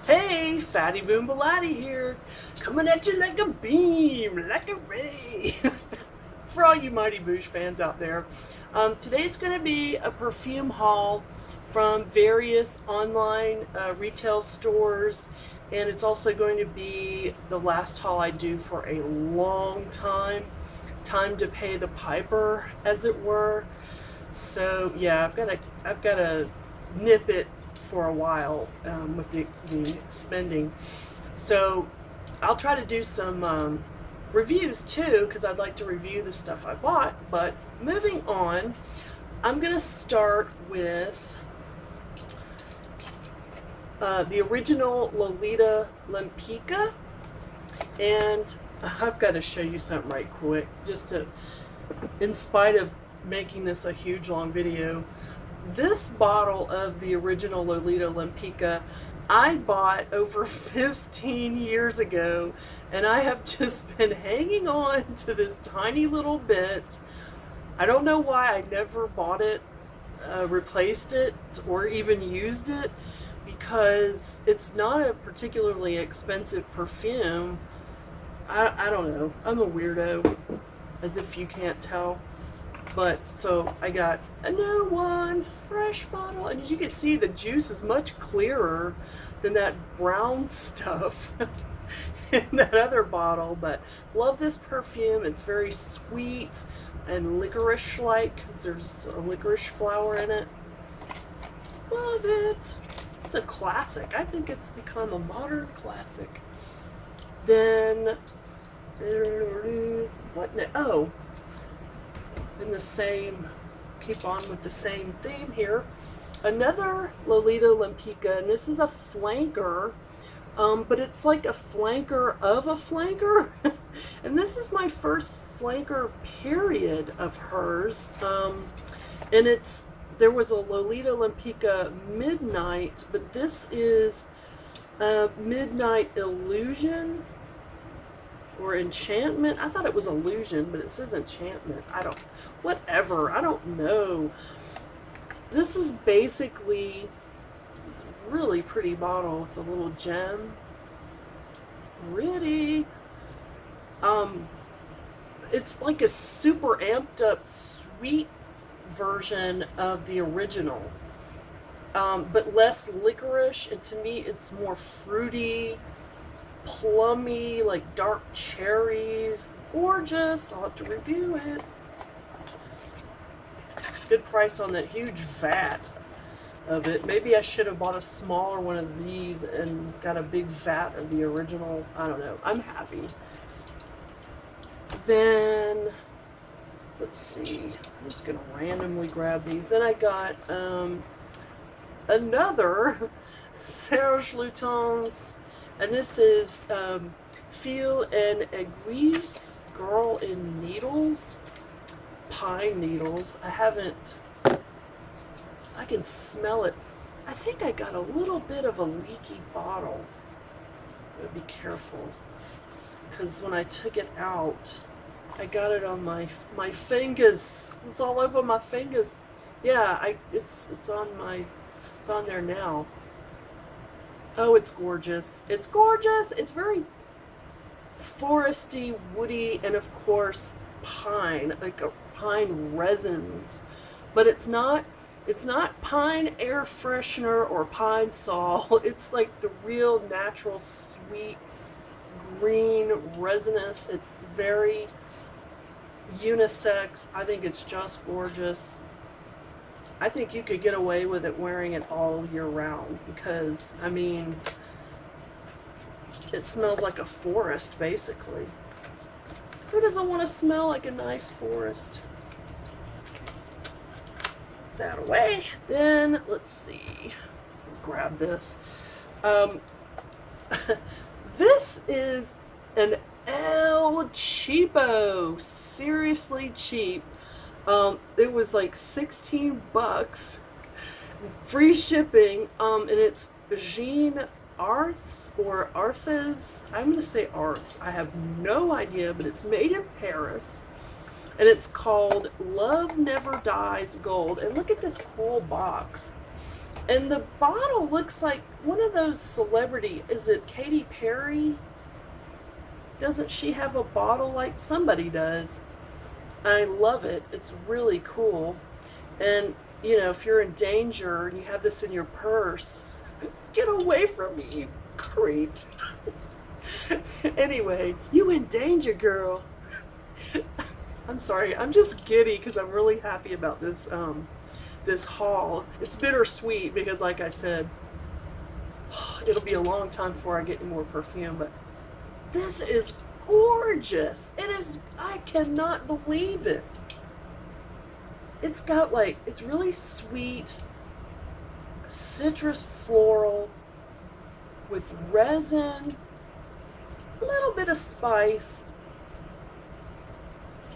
Hey, Fatty Boom Balatti here, coming at you like a beam, like a ray. For all you Mighty Boosh fans out there, today's going to be a perfume haul from various online retail stores, and it's also going to be the last haul I do for a long time. Time to pay the piper, as it were. So yeah, I've got to nip it for a while with the spending. So I'll try to do some reviews too, because I'd like to review the stuff I bought. But moving on, I'm gonna start with the original Lolita Lempicka, and I've got to show you something right quick, just to, in spite of making this a huge long video. This bottle of the original Lolita Lempicka I bought over 15 years ago, and I have just been hanging on to this tiny little bit. I don't know why I never bought it, replaced it, or even used it, because it's not a particularly expensive perfume. I don't know. I'm a weirdo, as if you can't tell. But so I got a new one, fresh bottle, and as you can see, the juice is much clearer than that brown stuff in that other bottle. But love this perfume. It's very sweet and licorice-like, because there's a licorice flower in it. Love it. It's a classic. I think it's become a modern classic. Then what now? Oh, in the same, keep on with the same theme here, another Lolita Lempicka, and this is a flanker, but it's like a flanker of a flanker. And this is my first flanker period of hers, and there was a Lolita Lempicka Midnight, but this is Midnight Illusion or Enchantment. I thought it was Illusion, but it says Enchantment. Whatever, I don't know. This is basically this really pretty bottle with a little gem. Pretty. It's like a super amped up sweet version of the original, but less licorice, and to me it's more fruity, plummy, like dark cherries. Gorgeous. I'll have to review it. Good price on that huge vat of it. Maybe I should have bought a smaller one of these and got a big vat of the original. I don't know. I'm happy. Then let's see, I'm just gonna randomly grab these. Then I got another Serge Lutens, and this is Fille and Aiguilles, Girl in Needles, pine needles. I can smell it. I think I got a little bit of a leaky bottle. I'll be careful, because when I took it out, I got it on my fingers. It was all over my fingers. Yeah, it's on there now. Oh, it's gorgeous. It's gorgeous. It's very foresty, woody, and of course pine, like a pine resins. But it's not pine air freshener or pine sol. It's like the real natural sweet green resinous. It's very unisex. I think it's just gorgeous. I think you could get away with it wearing it all year round, because I mean, it smells like a forest basically. Who doesn't want to smell like a nice forest? That away. Then let's see, grab this. This is an El Cheapo, seriously cheap. It was like 16 bucks, free shipping, and it's Jean Arth's or Arth's. I'm gonna say Arth's. I have no idea, but it's made in Paris, and it's called Love Never Dies Gold. And look at this cool box. And the bottle looks like one of those celebrity, is it Katy Perry? Doesn't she have a bottle like somebody does? I love it. It's really cool. And, you know, if you're in danger and you have this in your purse, get away from me, you creep. Anyway, you in danger, girl. I'm sorry, I'm just giddy because I'm really happy about this this haul. It's bittersweet because, like I said, it'll be a long time before I get any more perfume, but this is gorgeous. It is, I cannot believe it. It's got like, it's really sweet, citrus floral with resin, a little bit of spice.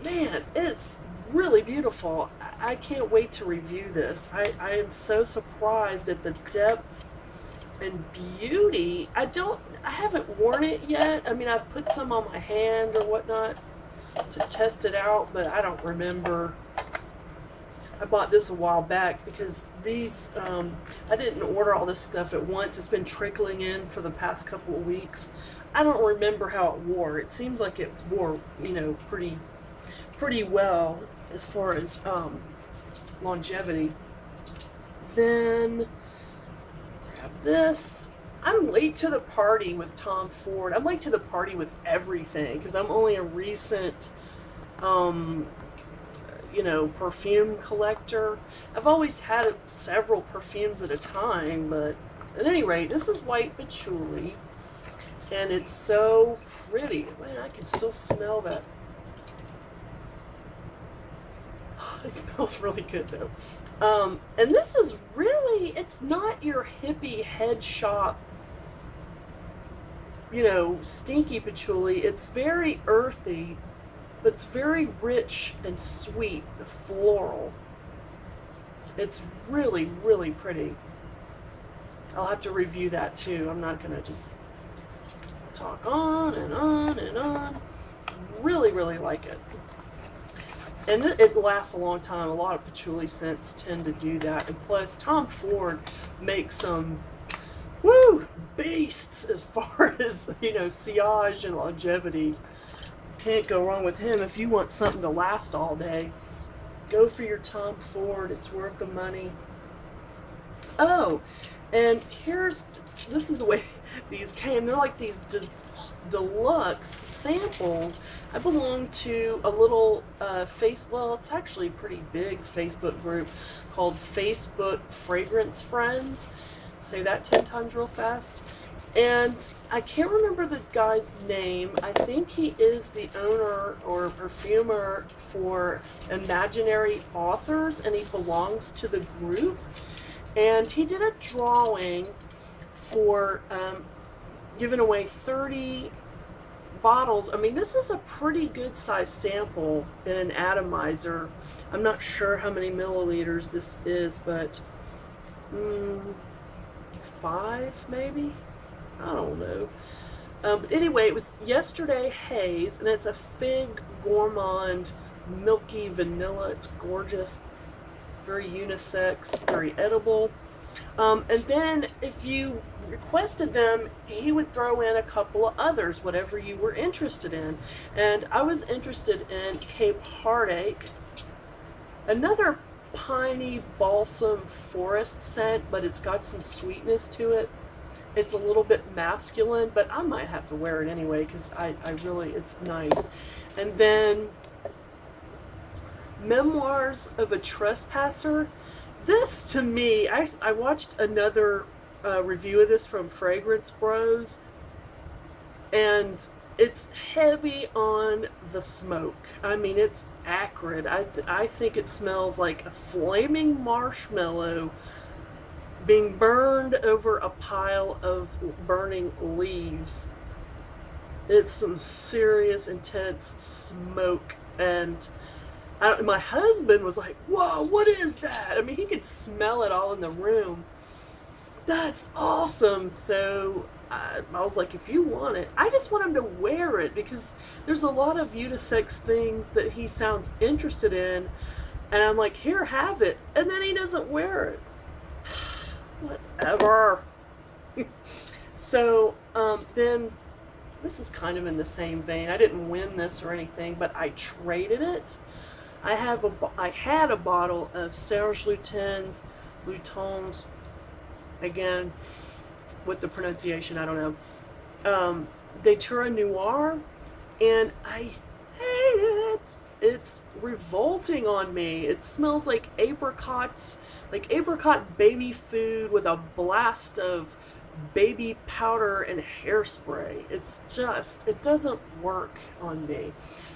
Man, it's really beautiful. I can't wait to review this. I am so surprised at the depth and beauty. I haven't worn it yet. I mean, I've put some on my hand or whatnot to test it out, but I don't remember. I bought this a while back because these, I didn't order all this stuff at once. It's been trickling in for the past couple of weeks. I don't remember how it wore. It seems like it wore, you know, pretty well as far as longevity. Then grab this. I'm late to the party with Tom Ford. I'm late to the party with everything because I'm only a recent you know, perfume collector. I've always had several perfumes at a time, but at any rate, this is white patchouli and it's so pretty. Man, I can still smell that. It smells really good though. And this is really, it's not your hippie head shop, you know, stinky patchouli. It's very earthy, but it's very rich and sweet, floral. It's really, really pretty. I'll have to review that too. I'm not gonna just talk on and on and on. Really, really like it. And it lasts a long time. A lot of patchouli scents tend to do that. And plus, Tom Ford makes some, woo, beasts as far as, you know, sillage and longevity. Can't go wrong with him. If you want something to last all day, go for your Tom Ford. It's worth the money. Oh, and this is the way these came. They're like these deluxe samples. I belong to a little well, it's actually a pretty big Facebook group called Facebook Fragrance Friends. Say that 10 times real fast. And I can't remember the guy's name. I think he is the owner or perfumer for Imaginary Authors, and he belongs to the group. And he did a drawing for giving away 30 bottles. I mean, this is a pretty good size sample in an atomizer. I'm not sure how many milliliters this is, but 5 maybe? I don't know. But anyway, it was Yesterday Haze, and it's a fig gourmand, milky vanilla. It's gorgeous, very unisex, very edible. And then if you requested them, he would throw in a couple of others, whatever you were interested in. And I was interested in Cape Heartache, another piney balsam forest scent, but it's got some sweetness to it. It's a little bit masculine, but I might have to wear it anyway because I really, it's nice. And then Memoirs of a Trespasser. This, to me, I watched another review of this from Fragrance Bros, and it's heavy on the smoke. I mean, it's acrid. I think it smells like a flaming marshmallow being burned over a pile of burning leaves. It's some serious, intense smoke, and my husband was like, whoa, what is that? I mean, he could smell it all in the room. That's awesome. So I was like, if you want it, I just want him to wear it because there's a lot of unisex things that he sounds interested in. And I'm like, here, have it. And then he doesn't wear it. Whatever. So then this is kind of in the same vein. I didn't win this or anything, but I traded it. I had a bottle of Serge Lutens, again with the pronunciation, I don't know. Datura Noir, and I hate it. It's revolting on me. It smells like apricots, like apricot baby food with a blast of baby powder and hairspray. It's just, it doesn't work on me.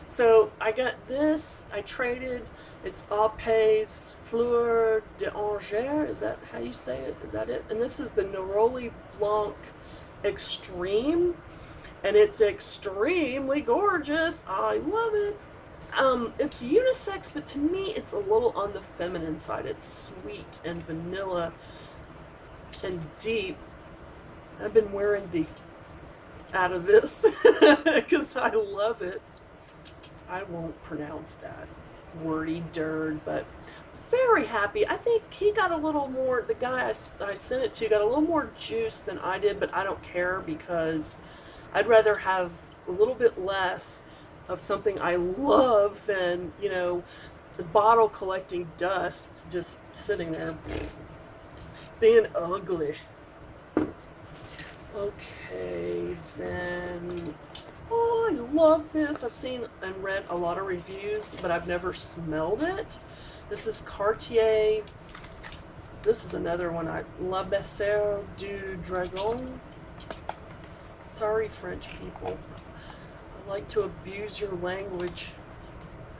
So I got this, I traded, it's Apes Fleur d'Angers, is that how you say it? Is that it? And this is the Neroli Blanc Extreme, and it's extremely gorgeous. I love it. It's unisex, but to me it's a little on the feminine side. It's sweet and vanilla and deep. I've been wearing the out of this because I love it. I won't pronounce that wordy dirt, but very happy. I think he got a little more, the guy I sent it to got a little more juice than I did, but I don't care because I'd rather have a little bit less of something I love than, you know, the bottle collecting dust just sitting there being ugly. Okay, then, oh, I love this. I've seen and read a lot of reviews, but I've never smelled it. This is Cartier. This is another one. La Baissière du Dragon. Sorry, French people. I like to abuse your language.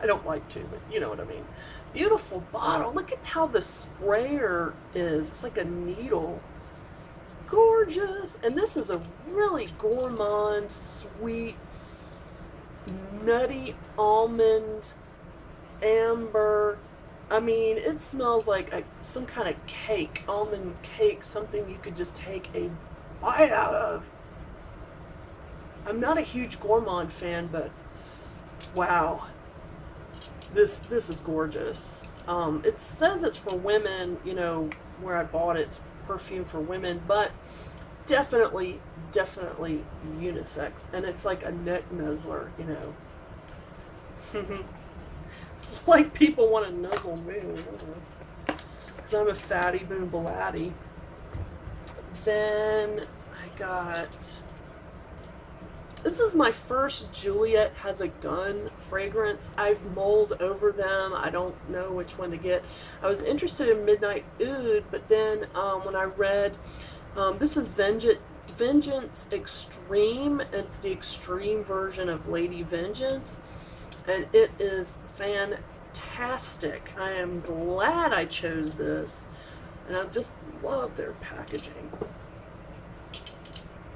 I don't like to, but you know what I mean. Beautiful bottle. Look at how the sprayer is. It's like a needle. It's gorgeous. And this is a really gourmand, sweet, nutty almond, amber. I mean, it smells like some kind of cake, almond cake, something you could just take a bite out of. I'm not a huge gourmand fan, but wow, this is gorgeous. It says it's for women, you know, where I bought it's perfume for women, but definitely unisex, and it's like a neck nuzzler, you know. Just like people want to nuzzle me, because I'm a fatty boom baladi. Then I got, this is my first Juliet Has a Gun fragrance. I've mulled over them. I don't know which one to get. I was interested in Midnight Oud, but then when I read, this is Vengeance Extreme. It's the extreme version of Lady Vengeance, and it is fantastic. I am glad I chose this, and I just love their packaging.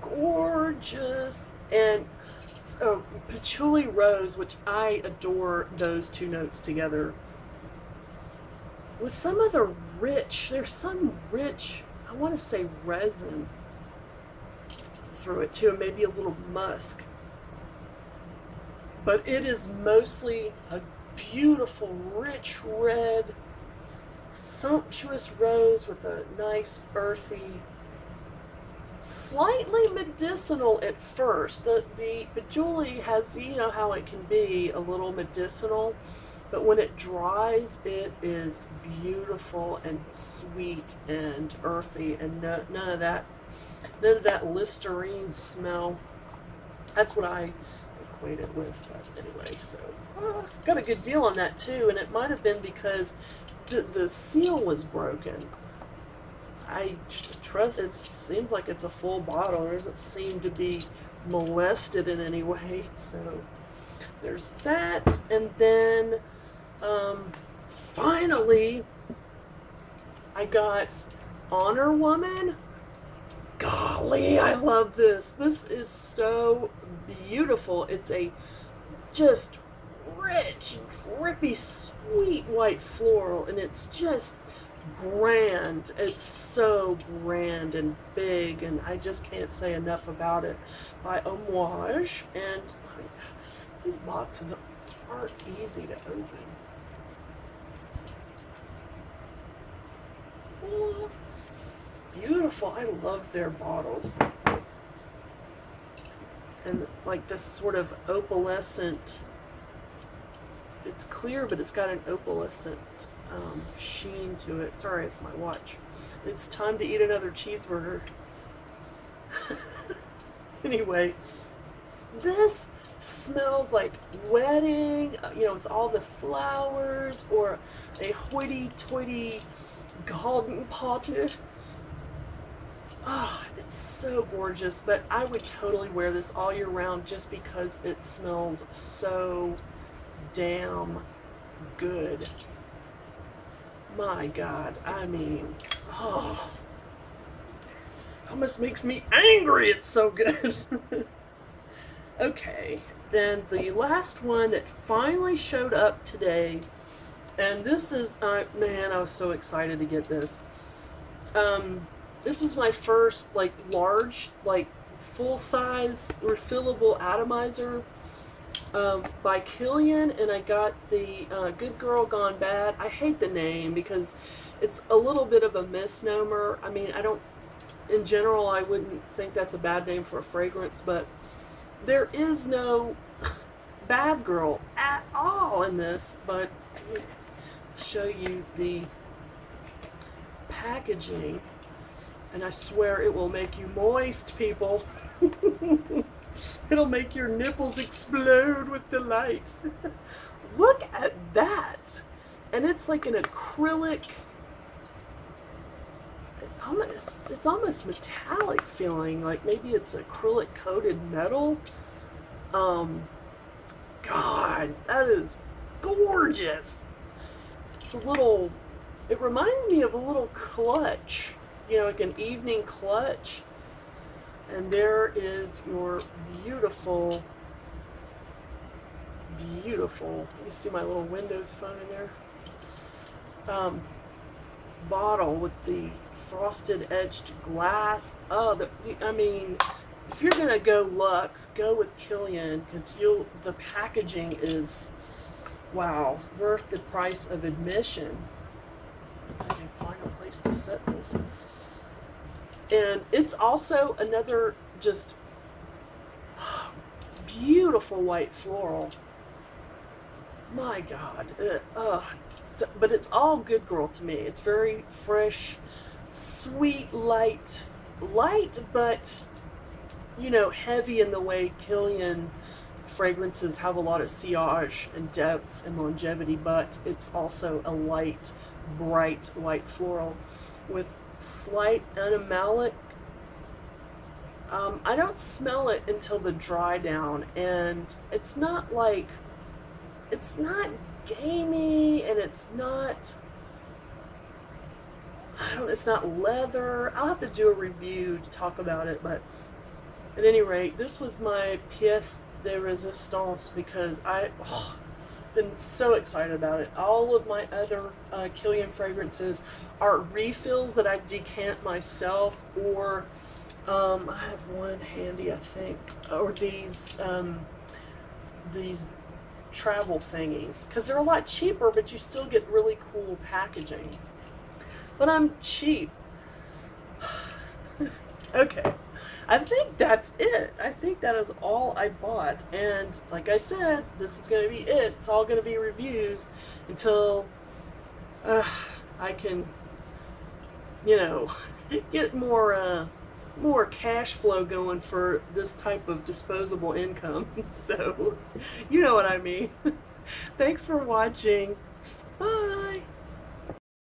Gorgeous. And so Patchouli Rose, which I adore those two notes together, with some of the rich, there's some rich, I want to say resin through it too, and maybe a little musk, but it is mostly a beautiful rich red sumptuous rose with a nice earthy, slightly medicinal at first. The patchouli has, you know how it can be a little medicinal, but when it dries it is beautiful and sweet and earthy, and none of that Listerine smell. That's what I equate it with. But anyway, so got a good deal on that too, and it might have been because the seal was broken. I trust, it seems like it's a full bottle. It doesn't seem to be molested in any way. So there's that. And then finally I got Honor Woman. Golly, I love this. This is so beautiful. It's a just rich, drippy, sweet white floral, and it's just grand. It's so grand and big, and I just can't say enough about it. By Homage, and these boxes aren't easy to open. beautiful. I love their bottles. And like this sort of opalescent, it's clear, but it's got an opalescent sheen to it. Sorry, it's my watch. It's time to eat another cheeseburger. Anyway, this smells like wedding, you know, with all the flowers, or a hoity-toity garden party. Oh, it's so gorgeous, but I would totally wear this all year round just because it smells so damn good. My God, I mean, oh, almost makes me angry. It's so good. Okay, then the last one that finally showed up today, and this is, man, I was so excited to get this. This is my first, like, large, like, full-size refillable atomizer by Kilian, and I got the Good Girl Gone Bad. I hate the name because it's a little bit of a misnomer. I mean, I don't, in general, I wouldn't think that's a bad name for a fragrance, but there is no bad girl at all in this. But let me show you the packaging, and I swear it will make you moist, people. It'll make your nipples explode with delight. Look at that. And it's like an acrylic, it's almost metallic feeling, like maybe it's acrylic coated metal. God, that is gorgeous. It's a little, it reminds me of a little clutch, you know, like an evening clutch. And there is your beautiful, beautiful, you see my little Windows phone in there? Bottle with the frosted edged glass. Oh, I mean, if you're gonna go luxe, go with Kilian, because the packaging is, wow, worth the price of admission. I can find a place to set this. And it's also another just beautiful white floral. My God. But it's all Good Girl to me. It's very fresh, sweet, light, but, you know, heavy in the way Kilian fragrances have a lot of sillage and depth and longevity, but it's also a light, bright white floral with slight animalic. I don't smell it until the dry down, and it's not like, it's not gamey, and it's not, I don't, it's not leather. I'll have to do a review to talk about it, but at any rate, this was my pièce de résistance because I've been so excited about it. All of my other Kilian fragrances are refills that I decant myself, or I have one handy, I think, or these travel thingies, because they're a lot cheaper, but you still get really cool packaging. But I'm cheap. Okay, I think that's it. I think that is all I bought, and like I said, this is going to be it. It's all going to be reviews until I can, you know, get more cash flow going for this type of disposable income. So, you know what I mean. Thanks for watching. Bye.